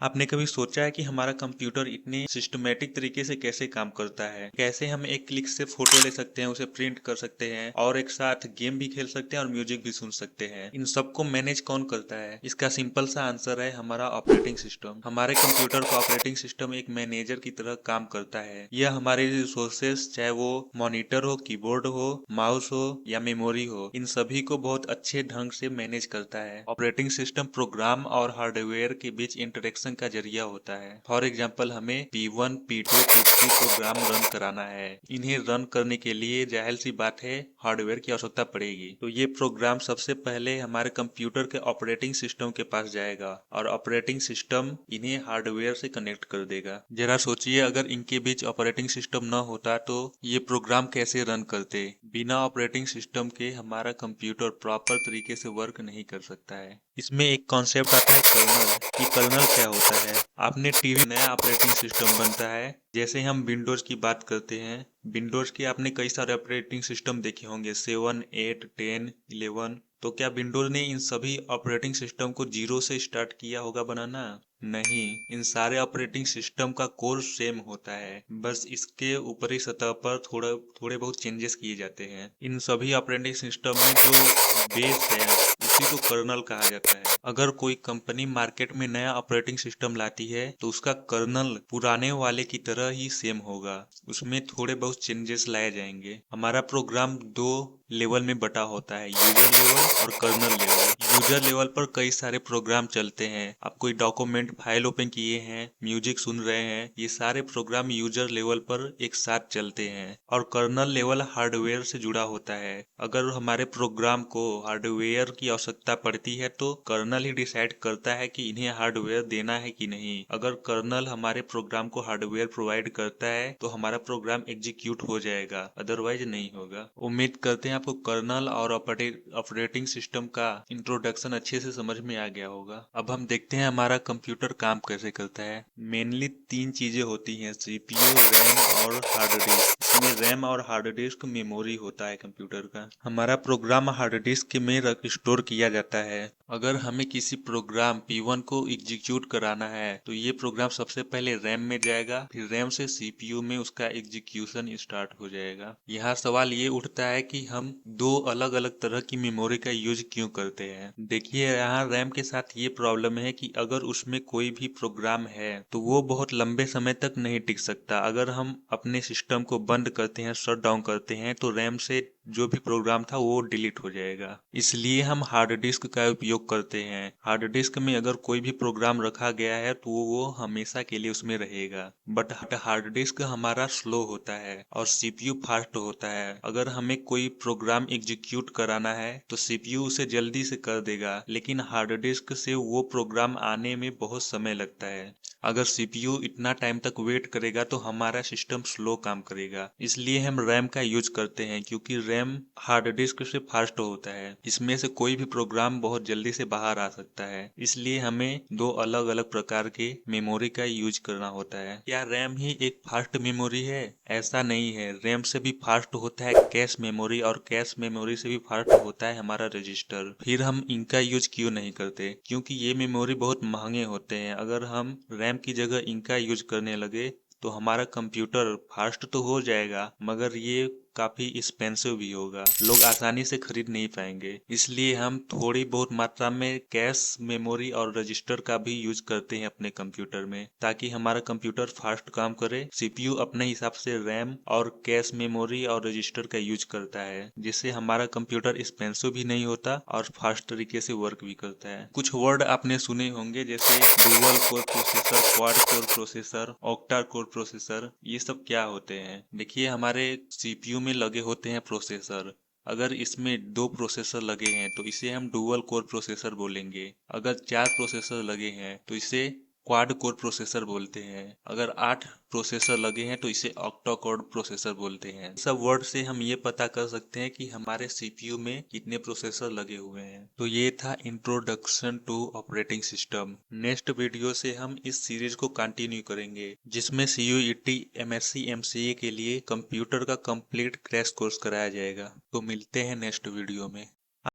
आपने कभी सोचा है कि हमारा कंप्यूटर इतने सिस्टमेटिक तरीके से कैसे काम करता है? कैसे हम एक क्लिक से फोटो ले सकते हैं, उसे प्रिंट कर सकते हैं और एक साथ गेम भी खेल सकते हैं और म्यूजिक भी सुन सकते हैं। इन सबको मैनेज कौन करता है? इसका सिंपल सा आंसर है हमारा ऑपरेटिंग सिस्टम। हमारे कंप्यूटर का ऑपरेटिंग सिस्टम एक मैनेजर की तरह काम करता है। यह हमारे रिसोर्सेस, चाहे वो मॉनिटर हो, कीबोर्ड हो, माउस हो या मेमोरी हो, इन सभी को बहुत अच्छे ढंग से मैनेज करता है। ऑपरेटिंग सिस्टम प्रोग्राम और हार्डवेयर के बीच इंटरेक्शन का जरिया होता है। फॉर एग्जाम्पल, हमें P1, P2, P3 program run कराना है। इन्हें रन करने के लिए जाहिर सी बात है हार्डवेयर की आवश्यकता पड़ेगी। तो ये प्रोग्राम सबसे पहले हमारे कंप्यूटर के ऑपरेटिंग सिस्टम के पास जाएगा और ऑपरेटिंग सिस्टम इन्हें हार्डवेयर से कनेक्ट कर देगा। जरा सोचिए, अगर इनके बीच ऑपरेटिंग सिस्टम न होता तो ये प्रोग्राम कैसे रन करते? बिना ऑपरेटिंग सिस्टम के हमारा कंप्यूटर प्रॉपर तरीके से वर्क नहीं कर सकता है। इसमें एक कॉन्सेप्ट आता है कर्नल। कि कर्नल क्या होता है? आपने टीवी नया ऑपरेटिंग सिस्टम बनता है, जैसे हम विंडोज की बात करते हैं। विंडोज के आपने कई सारे ऑपरेटिंग सिस्टम देखे होंगे, 7, 8, 10, 11। तो क्या विंडोज ने इन सभी ऑपरेटिंग सिस्टम को जीरो से स्टार्ट किया होगा बनाना? नहीं, इन सारे ऑपरेटिंग सिस्टम का कोर सेम होता है, बस इसके ऊपरी सतह पर थोड़े बहुत चेंजेस किए जाते हैं। इन सभी ऑपरेटिंग सिस्टम में जो बेस है उसी को कर्नल कहा जाता है। अगर कोई कंपनी मार्केट में नया ऑपरेटिंग सिस्टम लाती है तो उसका कर्नल पुराने वाले की तरह ही सेम होगा, उसमें थोड़े बहुत चेंजेस लाए जाएंगे। हमारा प्रोग्राम दो लेवल में बटा होता है, यूजर लेवल और कर्नल लेवल। यूजर लेवल पर कई सारे प्रोग्राम चलते हैं। आप कोई डॉक्यूमेंट फाइल ओपन किए हैं, म्यूजिक सुन रहे हैं, ये सारे प्रोग्राम यूजर लेवल पर एक साथ चलते हैं। और कर्नल लेवल हार्डवेयर से जुड़ा होता है। अगर हमारे प्रोग्राम को हार्डवेयर की आवश्यकता पड़ती है तो कर्नल ही डिसाइड करता है कि इन्हें हार्डवेयर देना है कि नहीं। अगर कर्नल हमारे प्रोग्राम को हार्डवेयर प्रोवाइड करता है तो हमारा प्रोग्राम एग्जीक्यूट हो जाएगा, अदरवाइज नहीं होगा। उम्मीद करते हैं आपको कर्नल और ऑपरेटिंग सिस्टम का इंट्रोडक्शन अच्छे से समझ में आ गया होगा। अब हम देखते हैं हमारा कंप्यूटर काम कैसे करता है। मेनली तीन चीजें होती हैं, सीपीयू, रैम और हार्ड डिस्क। इसमें रैम और हार्ड डिस्क मेमोरी होता है कंप्यूटर का। हमारा प्रोग्राम हार्ड डिस्क में स्टोर किया जाता है। अगर हमें किसी प्रोग्राम P1 को एग्जीक्यूट कराना है तो ये प्रोग्राम सबसे पहले रैम में जाएगा, फिर रैम से सीपीयू में उसका एग्जीक्यूशन स्टार्ट हो जाएगा। यहाँ सवाल ये उठता है कि हम दो अलग अलग तरह की मेमोरी का यूज क्यों करते हैं। देखिए, यहाँ रैम के साथ ये प्रॉब्लम है कि अगर उसमें कोई भी प्रोग्राम है तो वो बहुत लंबे समय तक नहीं टिक सकता। अगर हम अपने सिस्टम को बंद करते हैं, शट डाउन करते हैं, तो रैम से जो भी प्रोग्राम था वो डिलीट हो जाएगा। इसलिए हम हार्ड डिस्क का उपयोग करते हैं। हार्ड डिस्क में अगर कोई भी प्रोग्राम रखा गया है तो वो हमेशा के लिए उसमें रहेगा। बट हार्ड डिस्क हमारा स्लो होता है और सीपीयू फास्ट होता है। अगर हमें कोई प्रोग्राम एग्जीक्यूट कराना है तो सीपीयू उसे जल्दी से कर देगा, लेकिन हार्ड डिस्क से वो प्रोग्राम आने में बहुत समय लगता है। अगर सीपीयू इतना टाइम तक वेट करेगा तो हमारा सिस्टम स्लो काम करेगा। इसलिए हम रैम का यूज करते हैं, क्योंकि रैम हार्ड डिस्क से फास्ट होता है। इसमें से कोई भी प्रोग्राम बहुत जल्दी से बाहर आ सकता है। इसलिए हमें दो अलग अलग प्रकार के मेमोरी का यूज करना होता है। क्या रैम ही एक फास्ट मेमोरी है? ऐसा नहीं है। रैम से भी फास्ट होता है कैश मेमोरी, और कैश मेमोरी से भी फास्ट होता है हमारा रजिस्टर। फिर हम इनका यूज क्यों नहीं करते? क्योंकि ये मेमोरी बहुत महंगे होते हैं। अगर हम रैम की जगह इनका यूज करने लगे तो हमारा कंप्यूटर फास्ट तो हो जाएगा, मगर ये काफी एक्सपेंसिव भी होगा। लोग आसानी से खरीद नहीं पाएंगे। इसलिए हम थोड़ी बहुत मात्रा में कैश मेमोरी और रजिस्टर का भी यूज करते हैं अपने कंप्यूटर में, ताकि हमारा कंप्यूटर फास्ट काम करे। सीपीयू अपने हिसाब से रैम और कैश मेमोरी और रजिस्टर का यूज करता है, जिससे हमारा कंप्यूटर एक्सपेंसिव भी नहीं होता और फास्ट तरीके से वर्क भी करता है। कुछ वर्ड आपने सुने होंगे, जैसे dual core processor, quad core processor, octa core processor. ये सब क्या होते हैं? देखिए, हमारे सीपीयू में लगे होते हैं प्रोसेसर। अगर इसमें दो प्रोसेसर लगे हैं तो इसे हम डुअल कोर प्रोसेसर बोलेंगे। अगर चार प्रोसेसर लगे हैं तो इसे क्वाड कोर प्रोसेसर बोलते हैं। अगर 8 प्रोसेसर लगे हैं तो इसे ऑक्टा कोर प्रोसेसर बोलते हैं। सब वर्ड से हम ये पता कर सकते हैं कि हमारे सीपीयू में कितने प्रोसेसर लगे हुए हैं। तो ये था introduction to operating system. Next video से हम इस सीरीज को कंटिन्यू करेंगे, जिसमें सीयूईटी, एमएससी, एमसीए के लिए कंप्यूटर का कंप्लीट क्रैश कोर्स कराया जाएगा। तो मिलते हैं नेक्स्ट वीडियो में।